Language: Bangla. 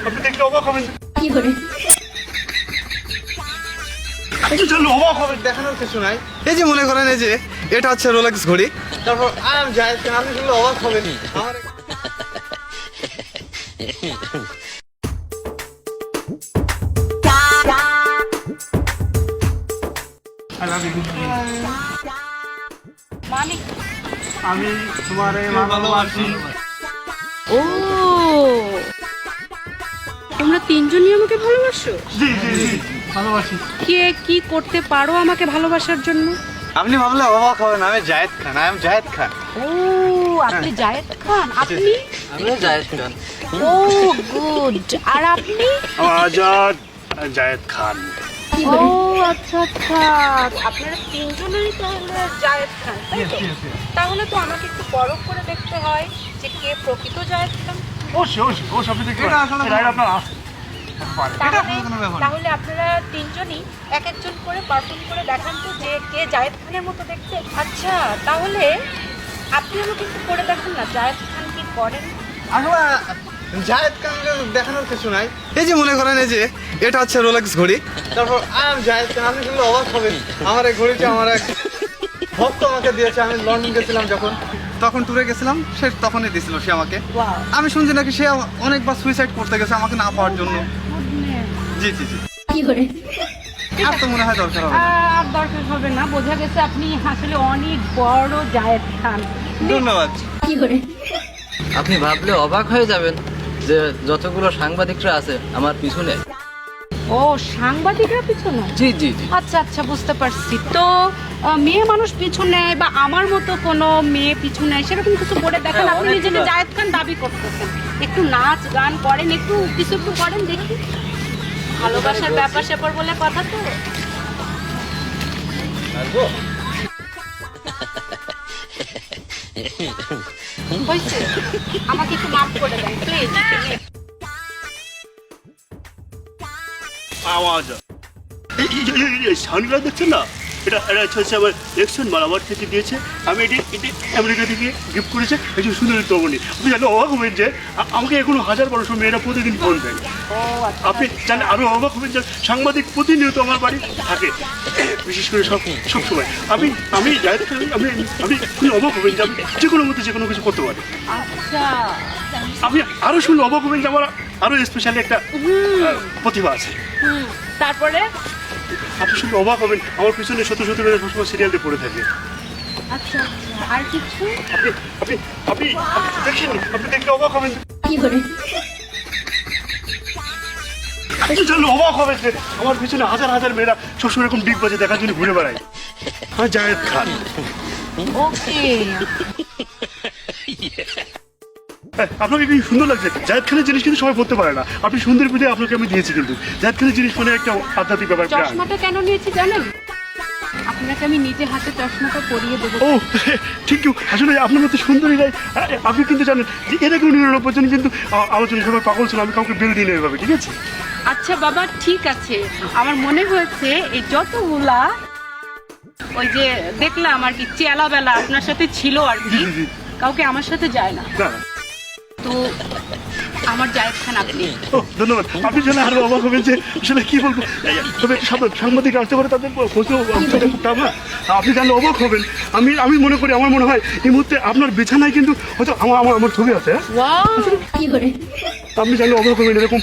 আপনি দেখলে অবাক হবেন। কি করে আপনি জানলে অবাক হবেন, দেখানোর কিছু নাই। এই যে মনে করেন এই যে এটা হচ্ছে রোলেক্স ঘড়ি, তারপর আরাম যায়, আপনি শুনলে অবাক হবেন। আমার মানে আমি তোমারে ভালোবাসি। ও তোমরা তিনজনই আমাকে ভালোবাসো? জি জি জি ভালোবাসি। কে কি করতে পারো আমাকে ভালোবাসার জন্য? আপনি ভাবলে অবাক হবেন, আমি জায়েদ খান। I am Zayed Khan. ও আপনি জায়েদ খান। আপনি? আমি জায়েদ খান। ও গুড। আর আপনি? আজাদ জায়েদ খান। ও আচ্ছা আচ্ছা, আপনারা তিনজনই তাহলে জায়েদ খান, তাই তো? তাহলে তো আমাকে একটু পরখ করে দেখতে হয় যে কে প্রকৃত জায়েদ খান। আপনি দেখবেন এটা আপনার তাহলে আপনারা তিনজনই এক একজন করে পারফর্ম করে দেখান তো যে কে জায়েদ খানের মতো দেখতে। আচ্ছা তাহলে আপনি আমাকে একটু করে দেখান না জায়েদ খান কি করেন। আসলে জায়েদ খান দেখানোর কিছু নাই। এই যে মনে করেন এই যে এটা হচ্ছে রোলেক্স ঘড়ি, তারপর আই এম জায়েদ খান। আপনি শুনলে অবাক হবেন, আমার এই ঘড়িটা আমার এক ভক্ত আমাকে দিয়েছে। আমি লন্ডন গেছিলাম যখন, তখন ট্যুরে গেছিলাম, সে তখনই দিয়েছিল সে আমাকে। আমি শুনছি নাকি সে অনেকবার সুইসাইড করতে গেছে আমাকে না পাওয়ার জন্য। জি জি জি। কি করে আর তো মনে হয় দরকার হবে না। আর দরকার হবে না, বোঝা গেছে আপনি আসলে অনেক বড় জায়েদ খান। ধন্যবাদ। কি করে আপনি ভাবলে অবাক হয়ে যাবেন যে যতগুলো সাংবাদিকরা আছে আমার পিছনে। ও সাংবাদিকরা পিছনে? জি জি জি। আচ্ছা আচ্ছা বুঝতে পারছি। তো মেয়ে মানুষ পিছু নেয় বা আমার মতো কোনো মেয়ে পিছু নেয় সেরকম কিছু করে দেখেন। হ্যাঁ, আপনি নিজে অনেকগুলো। জায়েদ খান দাবি করতেছেন, একটু নাচ গান করেন, একটু কিছু একটু করেন দেখি। ভালোবাসার ব্যাপার স্যাপার বলে কথা তো। হয়েছে, আমাকে একটু মাফ করে দেন প্লিজ। আওয়াজ সানগ্লাস দেখছেন না, এটা হচ্ছে আমার এক্সন মালাবার থেকে দিয়েছে। আমি এটি আমেরিকা থেকে গিফট করেছে একজন সুন্দরী তরুণী। আপনি জানলে অবাক হবেন যে আমাকে এখনো 1000-1200 মেয়েরা প্রতিদিন ফোন দেয়। আপনি জানলে আরও অবাক হবেন যে সাংবাদিক প্রতিনিয়ত আমার বাড়ি থাকে, বিশেষ করে সব সময়। আমি জায়েদ খান, আপনি খুবই অবাক হবেন যে আমি যে কোনো মধ্যে যে কোনো কিছু করতে পারি। আচ্ছা আপনি আরও শুনলে অবাক হবেন যে আমার আরও স্পেশালি একটা প্রতিভা আছে। তারপরে? আপনি শুনলে অবাক হবেন, আমার পিছনে শত শত মেয়েরা সবসময় সিরিয়ালতে পড়ে থাকে। আচ্ছা আচ্ছা, আর কিছু? আপনি আপনি আপনি দেখেন, আপনি দেখলে অবাক হবেন। কি করে আপনি জানলে অবাক হবেন যে আমার পিছনে হাজার হাজার মেয়েরা সবসময় এরকম ডিগ বাজে দেখার জন্য ঘুরে বেড়ায়। আমি জায়েদ খান। ওকে আপনাকে কি সুন্দর লাগছে? জায়েদ খানের জিনিস কিন্তু সবাই পড়তে পারে না। আপনি সুন্দর পিঠে আপনাকে আমি দিয়েছি, কিন্তু জায়েদ খানের জিনিস মানে একটা আধ্যাত্মিক ব্যাপার। চশমাটা কেন নিয়েছি জানেন? আপনাকে আমি নিজে হাতে চশমাটা পরিয়ে দেবো। ও ঠিক, আসলে আপনার মতো সুন্দরী নাই। আপনি কিন্তু জানেন যে এর আগে 99 জন কিন্তু আলোচনা সবাই পাগল ছিল, আমি কাউকে বেল দিই না এভাবে, ঠিক আছে? আচ্ছা বাবা ঠিক আছে, আমার মনে হয়েছে এই যতগুলা ওই যে দেখলাম আর কি চেলা বেলা আপনার সাথে ছিল আর কি, কাউকে আমার সাথে যায় না। না তো আমার জায়েদ খান আপনি। ও ধন্যবাদ। আপনি জানেন আরো অবাক হবেন যে আসলে কি বলবো, তবে সাংবাদিক আসতে পারে তাদের খোঁজও খুব টাফ। আপনি জানলে অবাক হবেন, আমি মনে করি, আমার মনে হয় এই মুহূর্তে আপনার বিছানায় কিন্তু হয়তো আমার ছবি আছে। ওয়াও কি করে আপনি জানলে অবাক হবেন, এরকম